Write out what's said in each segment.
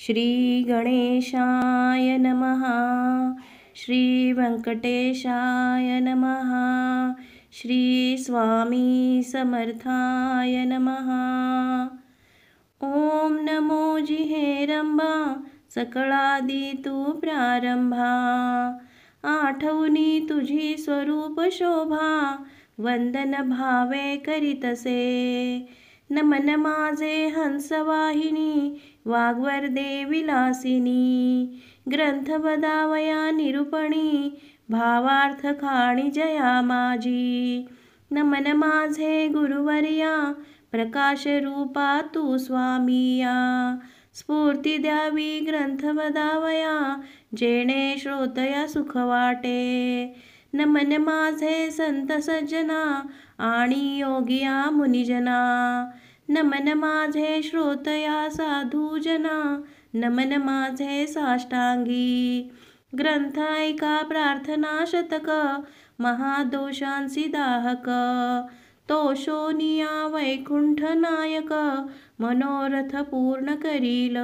श्री गणेशाय नमः. श्री व्यंकटेशाय नमः. श्री स्वामी समर्थाय नमः. ओम नमो जिहेरंबा सकळादी तू प्रारंभा. आठवणी तुझी स्वरूप शोभा वंदन भावे करीतसे. नमन माझे हंसवाहिनी वाग्वर्दे विलासिनी. ग्रंथ बदावया निरूपणी भावार्थ खाणी जया माझी. नमन माझे गुरुवर्या प्रकाश रूपा तू स्वामिया. स्फूर्ती द्यावी ग्रंथ बदावया जेणे श्रोतया सुख वाटे. नमन माझे संत सज्जना आणि योगिया मुनिजना. नमन माझे श्रोतया साधुजना. नमन माझे साष्टांगी. ग्रंथ ऐका प्रार्थना शतक महादोषांसी दाहक. तोषोनिया वैकुंठ नायक मनोरथ पूर्ण करील.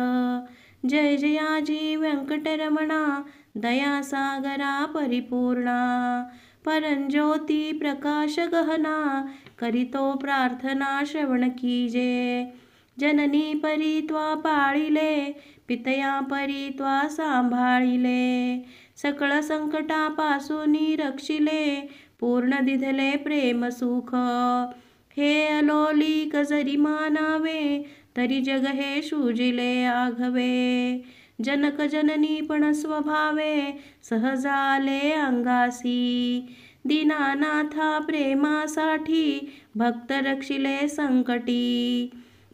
जय जयाजी व्यंकटरमणा दया सागरा परिपूर्णा. परंज्योती प्रकाश गहना करीतो प्रार्थना श्रवण कीजे. जननी परी त्वा पाळिले पितया परी त्वा सांभाळिले. सकळ संकटापासूनी रक्षिले पूर्ण दिधले प्रेम सुख. हे अलोलिक जरी मानावे तरी जग हे शूजिले आघवे. जनक जननी पण स्वभावे सहजाले अंगासी. दीनानाथा प्रेमासाठी भक्त रक्षिले संकटी.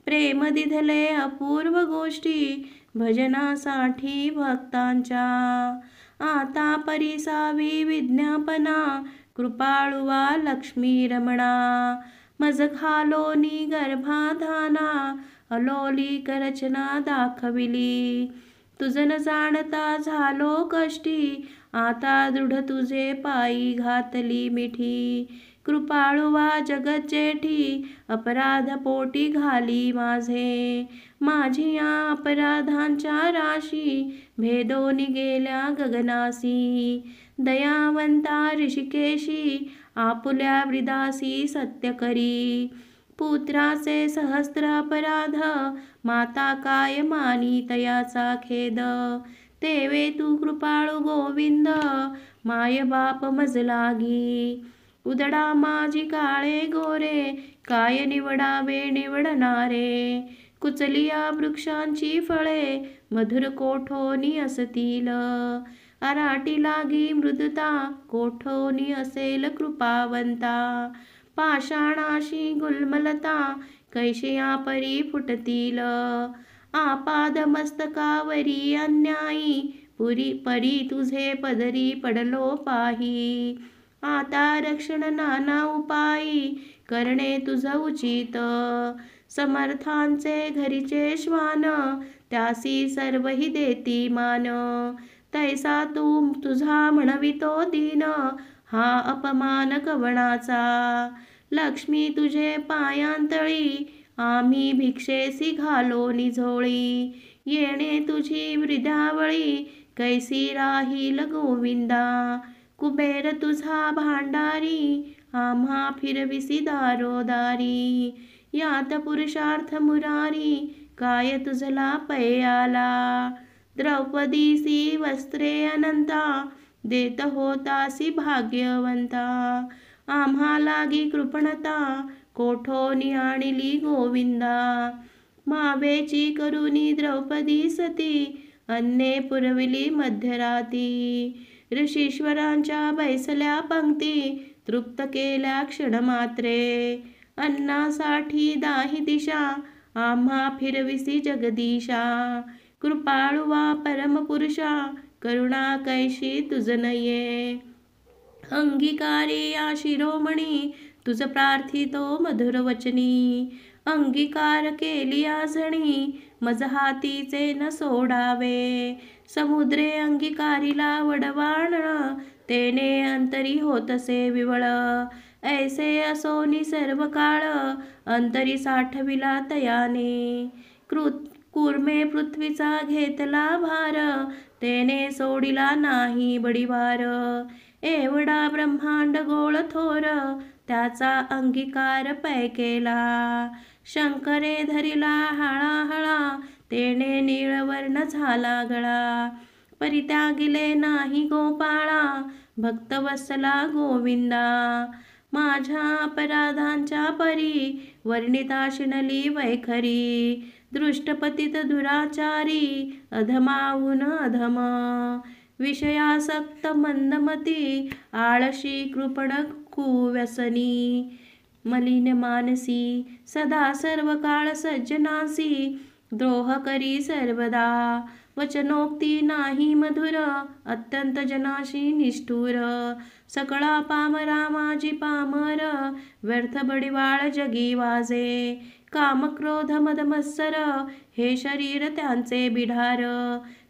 प्रेम दिधले अपूर्व गोष्टी भजनासाठी भक्तांच्या. आता परिसावी विज्ञापना कृपाळुवा लक्ष्मी रमणा. मज खालोनी गर्भाधाना अलोलिक रचना दाखविली. तुझ न जाणता झालो कष्टी आता दृढ तुझे पायी घातली मिठी. कृपाळुवा जगत जेठी अपराध पोटी घाली माझे. माझी या अपराधांच्या राशी भेदोनी गेल्या गगनासी. दयावंता ऋषिकेशी आपुल्या वृदासी सत्य करी. पुत्राचे सहस्त्र अपराध माता काय मानी तयाचा खेद. तेवे तू कृपाळू गोविंद माय बाप मज लागी. उदडा माझी काळे गोरे काय निवडावे निवडणारे. कुचलिया वृक्षांची फळे मधुर कोठोनी असतील. अराटी लागी मृदुता कोठोनी असेल कृपावंता. पाषाणाशी गुलमलता कैशिया परी फुटतील. आपाद मस्तकावरी अन्यायी परी तुझे पदरी पडलो पाही. आता रक्षण नाना उपायी करणे तुझ उचित. समर्थांचे घरीचे श्वान त्यासी सर्वही देती मान. तैसा तू तुझा म्हणवितो दीन हा अपमान कवणाचा. लक्ष्मी तुझे पायांतळी आम्ही भिक्षेसी घालो निझोळी. येणे तुझी वृद्धावळी कैसी राहील गोविंदा. कुबेर तुझा भांडारी आम्हा फिरविसी दारोदारी. यात पुरुषार्थ मुरारी काय तुझला पै आला. द्रौपदीसी वस्त्रे अनंता देत होतासी भाग्यवंता. आम्हा लागी कृपणता कोठोनी आणली गोविंदा. मावेची करुणी द्रौपदी सती अन्ने पुरविली मध्यराती. ऋषीश्वरांच्या बैसल्या पंक्ती तृप्त केल्या क्षणमात्रे. अन्नासाठी दाही दिशा आम्हा फिरविसी जगदीशा. कृपाळुवा परमपुरुषा करुणा कैशी तुझ नये. अंगीकारी या शिरोमणी तुझ प्रार्थितो मधुर वचनी. अंगीकार केली आजणी मज हातीचे न सोडावे. समुद्रे अंगीकारीला वडवाण तेने अंतरी होतसे विवळ. ऐसे असोनी सर्व काळ अंतरी साठविला तयाने. कूर्मे पृथ्वीचा घेतला भार, तेने सोडिला नाही बडिवार. एवढा ब्रह्मांड गोळ थोर, त्याचा अंगीकार पै केला. शंकरे धरिला हळाहळा, तेने निळवर्ण झाला गळा. परित्यागिले नाही गोपाळा, भक्त वत्सला गोविंदा. माझ्या अपराधांच्या परी, वर्णिता शिणली वैखरी. दृष्टपतित दुराचारी, अधमाहून अधम. विषयासक्त मंदमती, आळशी कृपण कुव्यसनी. मलिन मानसी, सदा सर्व काळ सज्जनासी, द्रोह करी सर्वदा. वचनोक्ती नाही मधुर, अत्यंत जनाशी निष्ठुर. सकळा पामरा माझी पामर, व्यर्थ बडिवाळ जगी वाजे. काम क्रोध मद मत्सर, हे शरीर त्यांचे बिढार.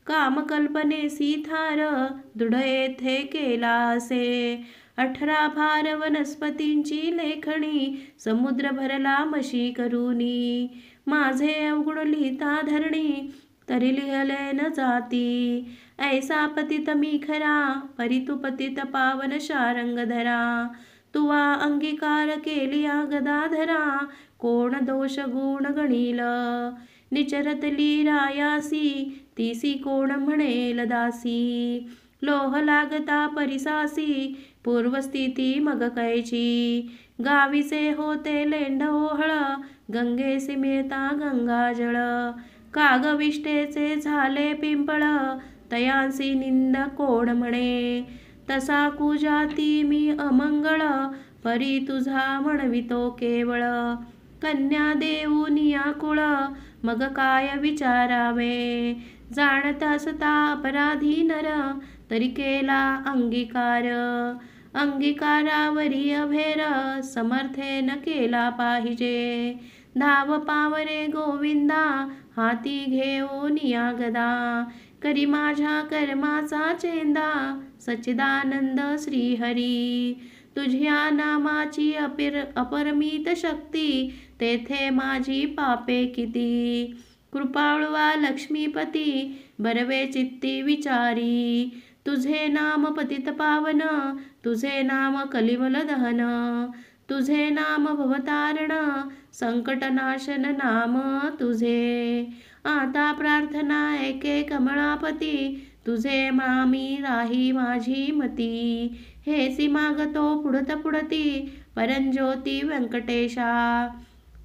कामकल्पनेसी थार, दृढ येथे केला असे. 18 भार वनस्पतींची लेखणी, समुद्र भरला मशी करुनी. माझे अवगुण लिहिता धरणी, तरी लिहले न जाती. ऐसा पतित मी खरा, परितु पतित पावन शारंगधरा. तुवा अंगीकार केलिया गदाधरा, कोण दोष गुण गणील. निचरतली रायासी, तीसी कोण म्हणेल दासी. लोह लागता परिसासी, पूर्वस्थिती मग कैची. गावीचे होते लेंड ओहळ, गंगेसी मिळता गंगाजळ. कागविष्टेचे झाले पिंपळ, तयांसी निंद कोण म्हणे. तसा कुजाती मी अमंगळ, परी तुझा म्हणवितो केवळ. कन्या देऊनिया कुळ, मग काय विचारावे. जाणत असता अपराधी नर, तरी केला अंगीकार. अंगीकारावरी अभेर, समर्थेन केला पाहिजे. धाव पावरे गोविंदा, हाती घेऊनिया गदा. करी माझ्या कर्माचा चेंदा, सच्चिदानंद श्रीहरी. तुझ्या नामाची अपरमित शक्ती, तेथे माझी पापे किती. कृपाळवा लक्ष्मीपती, बरवे चित्ती विचारी. तुझे नाम पतित पावन, तुझे नाम कलिमल दहन. तुझे नाम भवतारण, संकटनाशन नाम तुझे. आता प्रार्थना ऐके कमळापती, तुझे मामी राही माझी मती. हेसी मागतो पुढत पुढती, परंज्योती व्यंकटेशा.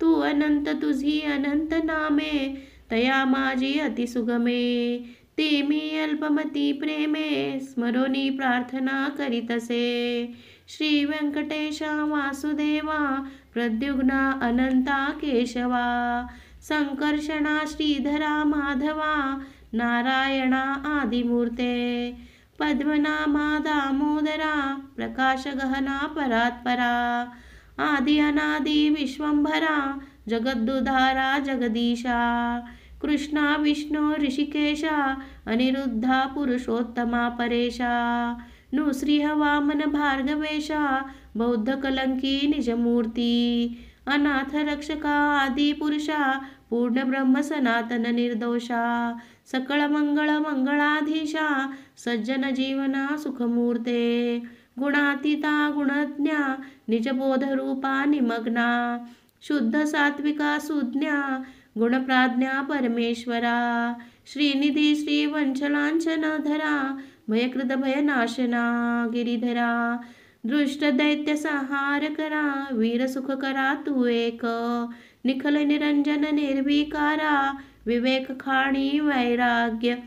तू अनंत तुझी अनंत नामे, तया माझी अतिसुगमे. ती मी अल्पमती प्रेमे, स्मरोनी प्रार्थना करीतसे. श्री व्यंकटेशा वासुदेवा, प्रद्युग्ना अनंता केशवा. संकर्षणा श्रीधरा माधवा, नारायणा आदिमूर्ते. पद्मनामा दामोदरा, प्रकाश गहना परात्परा. आदि अनादि विश्वंभरा, जगद्दुधारा जगदीशा. कृष्णा विष्णू ऋषिकेशा, अनिरुद्धा पुरुषोत्तमा परेशा. नृसिंह वामन भार्गवेशा, बौद्ध कलंकी निजमूर्ती. अनाथ रक्षका आदि पुरुषा, पूर्ण ब्रह्म सनातन निर्दोषा. सकळ मंगळ मंगळाधीशा, सज्जन जीवना सुखमूर्ते. गुणातीता गुणज्ञा, निजबोध रूपा निमग्ना. शुद्ध सात्विका सुज्ञा, गुणप्राज्ञा परमेश्वरा. श्रीनिधी श्री वंशलांछन धरा, भयकृत भयनाशना गिरिधरा. दृष्ट दैत्य संहार करा, वीर सुख करा तू एक. निखल निरंजन निर्विकारा, विवेक खाणी वैराग्य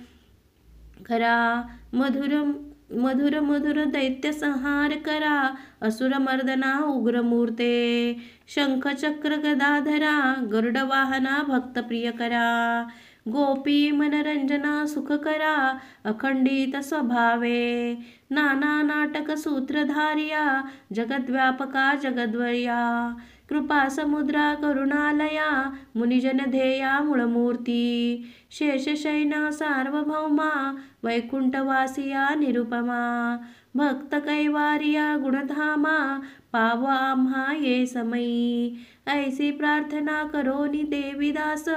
करा. मधुर मधुर दैत्य संहार करा, असुर मर्दना उग्र मूर्ते. शंख चक्र गदाधरा, गरुड वाहना भक्त प्रिय करा. गोपी मनरंजना सुख करा, अखंडित स्वभावे. नाना नाटक सूत्रधारिया, जगद्व्यापका जगद्वर्या. कृपा समुद्रा करुणालया, मुनिजन ध्येया मूळमूर्ती. शेषशयना सार्वभौमा, वैकुंठवासिया निरुपमा. भक्त कैवारिया गुणधामा पाव आम्हा ये समयी. ऐसी प्रार्थना करोनी देवीदास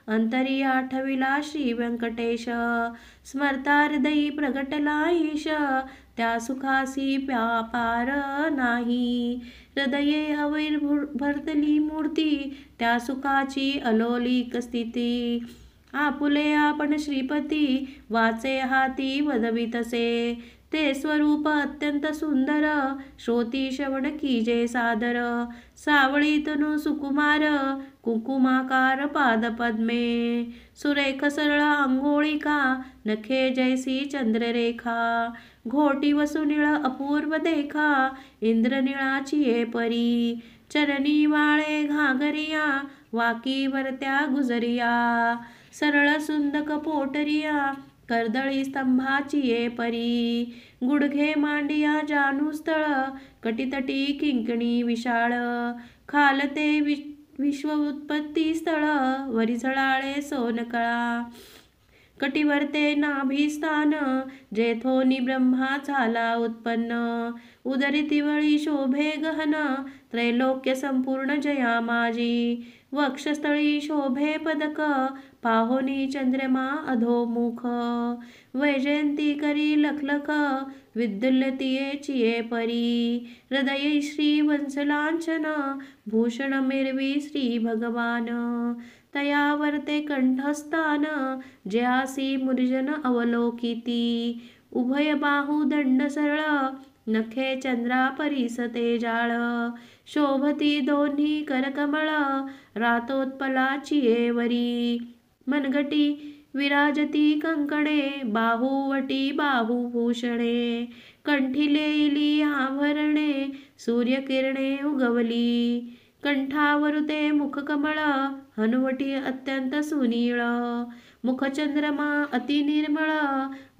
अंतरी आठविला श्री व्यंकटेश. स्मरता हृदयी प्रगटला ईश त्या सुखासी पार नाही. हृदये भरतली मूर्ती त्या सुखाची अलोलिक स्थिती. आपुले आपण श्रीपती वाचे हाती वदवितसे. ते स्वरूप अत्यंत सुंदर श्रोती श्रवण कीजे सादर. सावळी तनु सुकुमार कुंकुमाकार पादपद्मे. सुरेख सरळ अंघोळिका नखे जैसी चंद्ररेखा. घोटी वसुनिळ अपूर्व देखा इंद्रनिळाची ये परी. चरणी वाळे घागरिया वाकी वरत्या गुजरिया. सरळ सुंदक पोटरिया कर्दळी स्तंभाची ये परी. गुडघे मांडिया जानुस्थळ कटितटी किंकिणी विशाळ. खालते विश्व उत्पत्ती स्थळ वरी झळाळे सोनकळा. कटिवर्ते नाभिस्थान जेथोनी ब्रह्मा झाला उत्पन्न. उदरी तिवळी शोभे गहन त्रैलोक्य संपूर्ण जया माझी. वक्षस्थळी शोभे पदक पाहोनी चंद्रमा अधोमुख. वैजयंती करी लखलख विद्युल्लतिये चिये परी. हृदये श्री वंसलांचन भूषण मिरवी श्री भगवान. तया वर्ते कंठस्थान ज्यासी मुर्जन अवलोकिती. उभय बाहू दंड सरळ नखे चंद्रा परिसते जाळ. शोभती दोन्ही करकमळ रातोत्पलाची ये वरी. मनगटी विराजती कंकणे बाहुवटी बाहुभूषणे. कंठी लेली आभरणे सूर्यकिरणे उगवली. कंठावरुते मुखकमळ हनुवटी अत्यंत सुनीळ. मुखचंद्रमा अति निर्मळ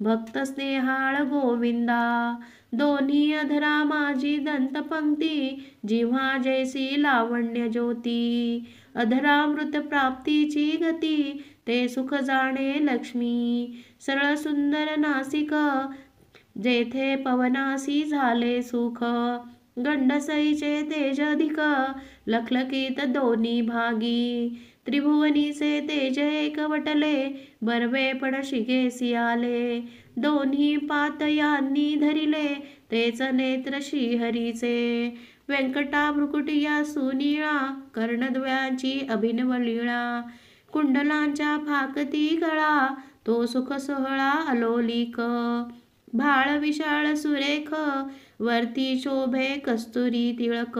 भक्त स्नेहाळ गोविंदा. दोन्ही अधरा माझी दंतपंक्ती जिव्हा जैसी लावण्य ज्योती. अधरामृत प्राप्तीची गती ते सुख जाणे लक्ष्मी. सरळ सुंदर नासिक जेथे पवनासी झाले सुख. गंडसईचे तेज अधिक लखलखीत दोन्ही भागी. त्रिभुवनीचे तेज एकवटले बर्वे पण शिगेसी आले. दोन्ही पातयांनी धरिले तेच नेत्र श्रीहरीचे. व्यंकटा भ्रुकुटिया सुनीळा कर्णद्वयांची अभिनव लीळा. कुंडलांच्या फाकती गळा तो सुख सोहळा अलोलिक. भाळ विशाळ सुरेख वरती शोभे कस्तुरी तिळक.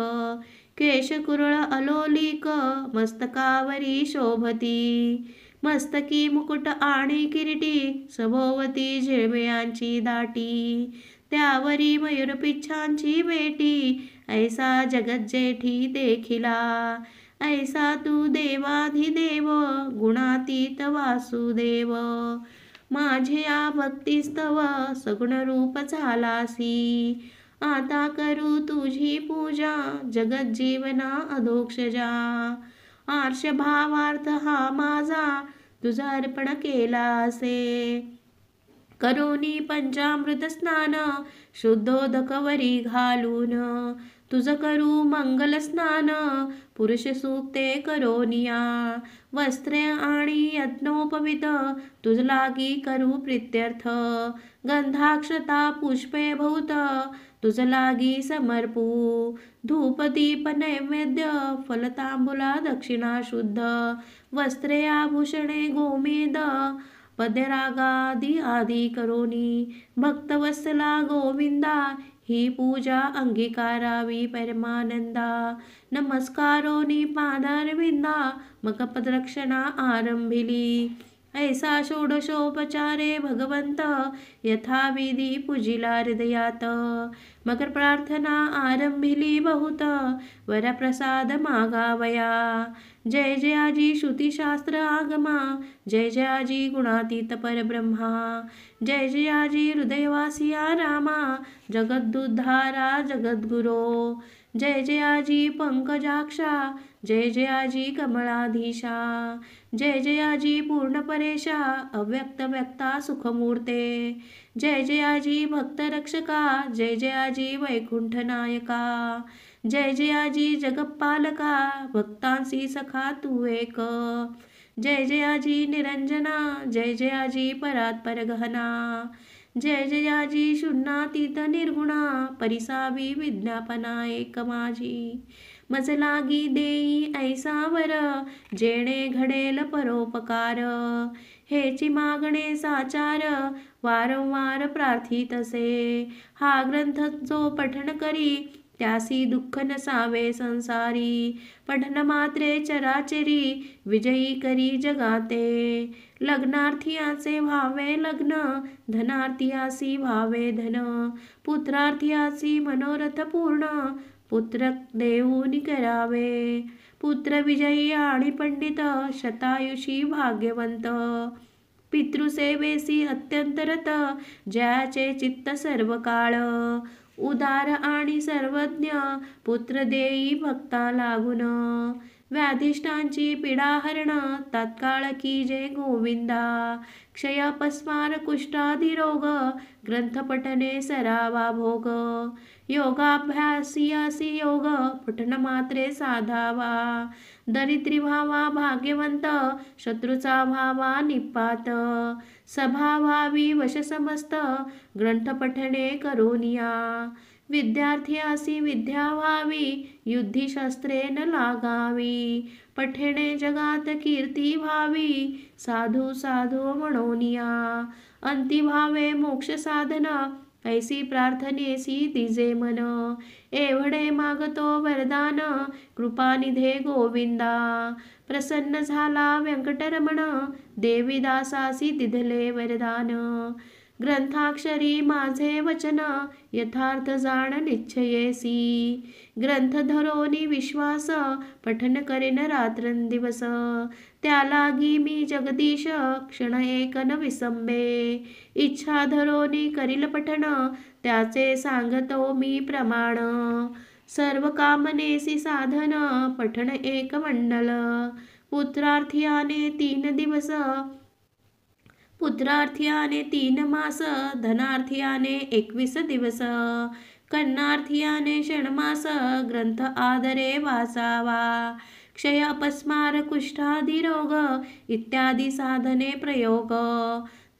केश कुरळ अलोलिक मस्तकावरी शोभती. मस्तकी मुकुट आणि किरीटी सभोवती झिळमिळ्यांची दाटी. त्यावरी मयूरपिच्छांची वेटी ऐसा जगत जेठी देखिला. ऐसा तू देवाधिदेव गुणातीत वासुदेव. माझ्या भक्तिस्तव सगुण रूप झालासी. आता करू तुझी पूजा जगत जीवना अधोक्षजा. आर्ष भावार्थ हा माझा तुझा अर्पण केला असे. करोनी पंचामृत स्नान शुद्धोदक वरी घालून. तुझ करू मंगल स्नान पुरुष सूक्ते करोनिया. वस्त्रे आणि यज्ञोपवित तुझ लागी करू प्रीत्यर्थ. गंधाक्षता पुष्पे बहुत तुझ लागी समर्पू. धूप दीप नैवेद्य फलतांबुला दक्षिणा शुद्ध. वस्त्रे आभूषणे गोमेद पद्यरागादी आदी करोनी. भक्तवत्सला गोविंदा ही पूजा अंगीकारावी परमानंदा. नमस्कारोनी पादारविंदा मग पदरक्षणा आरंभिली. ऐसा षोडशोपचारे भगवंत यथाविधी पूजिला हृदयात. मगर प्रार्थना आरंभिली बहुत वरप्रसाद मागावया. जय जयाजी श्रुतिशास्त्र आगमा. जय जयाजी गुणातीत परब्रह्मा. जय जयाजी हृदयवासिया रामा. जगदुद्धारा जगद्गुरो. जय जयाजी पंकजाक्षा, जय जयाजी कमळाधीशा, जय जयाजी पूर्णपरेशा, अव्यक्त व्यक्ता सुखमूर्ते, जय जयाजी भक्तरक्षका, जय जयाजी वैकुंठ नायका, जय जयाजी जगपालका, भक्तांसी सखा तू एक, जय जयाजी निरंजना, जय जयाजी परात्पर गहना, जय जयाजी शून्यातीत निर्गुणा, परिसावी विज्ञापना एक माझी, मज लागी देई ऐसा वर, जेणे घडेल परोपकार, हेची मागणे साचार, वारंवार प्रार्थितसे, हा ग्रंथ जो पठण करी, त्यासी दुःख नसावे संसारी, पठन मात्रे चराचरी, विजयी करी जगाते, लग्नार्थीयाचे व्हावे लग्न, धनार्थीयासी व्हावे धन, पुत्रार्थीयासी मनोरथ पूर्ण, पुत्र देऊनी करावे, पुत्र विजयी आणि पंडित, शतायुषी भाग्यवंत, पितृसेवेसी अत्यंत रत, ज्याचे चित्त सर्व काळ, उदार आणि सर्वज्ञ, पुत्र देई भक्ता लागून, व्याधिष्ठांची पीडाहरण, तात्काळ की जय गोविंदा, क्षय अपस्मार कुष्ठादी रोग, ग्रंथ पठने सरावा भोग, योगाभ्यासियासी योग, पठन मात्रे साधावा, दरिद्री व्हावा भाग्यवंत, शत्रूचा व्हावा निपात, सभा व्हावी वश समस्त, ग्रंथ पठणे करोनिया, विद्यार्थी विद्या व्हावी, युद्धी शस्त्रे न लागावी, पठणे जगात कीर्ती व्हावी, साधू साधू म्हणोनिया, अंती व्हावे मोक्ष साधन, ऐसी प्रार्थनेसी दिजे मन, एवढे मागतो वरदान, कृपानिधे गोविंदा, प्रसन्न झाला व्यंकटरमण, देवीदासासी दिधले वरदान, ग्रंथाक्षरी माझे वचन, यथार्थ जाण निश्चयेसी, ग्रंथ धरोनी विश्वास, पठन करेन रात्रंदिवस, त्यालागी मी जगदीश, क्षण एक न विसंबे, इच्छा धरोनी करील पठन, त्याचे सांगतो मी प्रमाण, सर्व कामनेसी साधन, पठन एक मंडल, पुत्रार्थीयाने 3 दिवस, पुत्रार्थीयाने 3 मास, धनार्थीयाने 21 दिवस, कन्नार्थीयाने षण्मास, ग्रंथ आदरे वाचावा, क्षय अपस्मार कुष्ठादी रोग, इत्यादी साधने प्रयोग,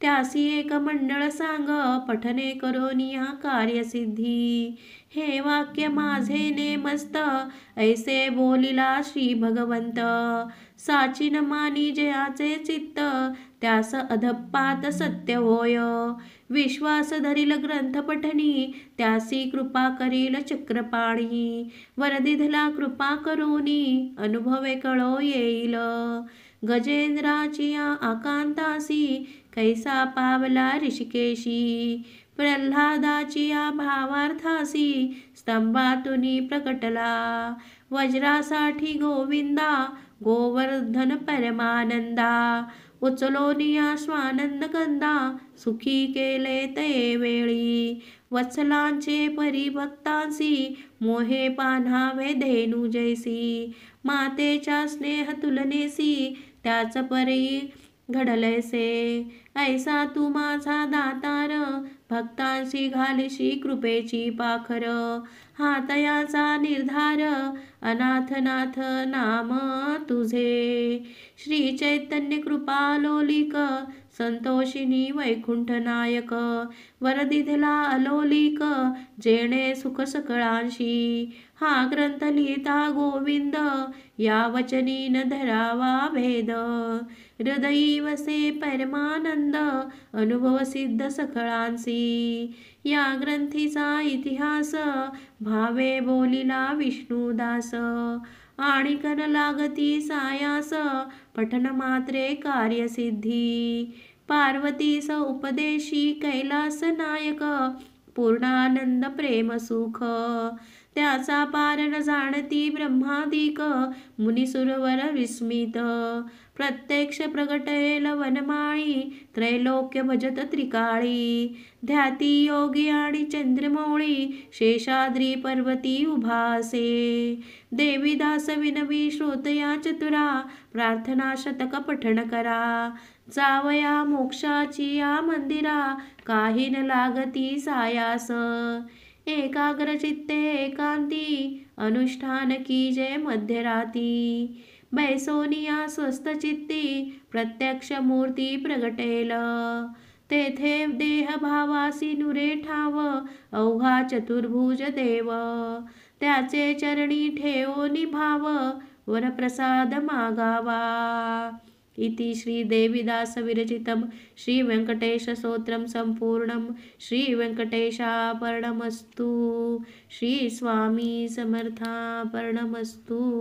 त्यासी एक मंडळ सांग, पठने करोनिया कार्यसिद्धी, हे वाक्य माझे नेमस्त, ऐसे बोलिला श्री भगवंत, साचिन मानी जयाचे चित्त, त्यास अधपात सत्य होय, विश्वास धरील ग्रंथ पठनी, त्यासी कृपा करील चक्रपाणी, वरदिधला कृपा करोनी, अनुभवे कळो येईल, गजेंद्राची आकांतासी, कैसा पावला ऋषिकेशी, प्रल्हादाची भावार्थासी, स्तंभातुनी प्रकटला, वज्रासाठी गोविंदा, गोवर्धन परमानंदा, उचलोनिया स्वानंद कंदा, सुखी केले ते वेळी, वत्सलांचे परिभक्तांसी, मोहे पान्हावे धेनू जैसी, मातेच्या स्नेह तुलनेसी, त्याच परी घडलेसे, ऐसा तू माझा दातार, भक्तांशी घालिशी कृपेची पाखर, हातयाचा निर्धार, अनाथनाथ नाम तुझे, श्री चैतन्य कृपालोलिक, संतोषिनी वैकुंठ नायक, वरदिधला अलोलिक, जेणे सुख सकळांशी, हा ग्रंथ लिहिता गोविंद, या वचनी न धरावा भेद, हृदयी वसे परमानंद, अनुभव सिद्ध सकळांसी, या ग्रंथीचा इतिहास, भावे बोलिला विष्णुदास, आणि कन लागती सायास, पठन मात्रे कार्यसिद्धी, पार्वतीस उपदेशी कैलास नायक, पूर्णानंद प्रेम सुख, त्याचा पार न जाणती ब्रह्मादिक मुनिसुरवर विस्मित. प्रत्यक्ष प्रगटेल वनमाळी त्रैलोक्य भजत त्रिकाळी. ध्याती योगी आणि चंद्रमौळी शेषाद्री पर्वती उभासे. देवीदास विनवी श्रोतया चतुरा प्रार्थना शतक पठण करा. जावया मोक्षाची या मंदिरा काही न लागती सायास. एकाग्र चित्ते एकांती अनुष्ठान कीजे मध्यराती. बैसोनिया स्वस्थ चित्ती प्रत्यक्ष मूर्ती प्रगटेल. तेथे देह भावासी नुरे ठाव अवघा चतुर्भुज देव. त्याचे चरणी ठेवोनी भाव वरप्रसाद मागावा. इति श्री देवीदास विरचितं श्री वेंकटेश स्तोत्रम संपूर्णं. श्री वेंकटेशार्पणमस्तु. श्री स्वामी समर्थार्पणमस्तु.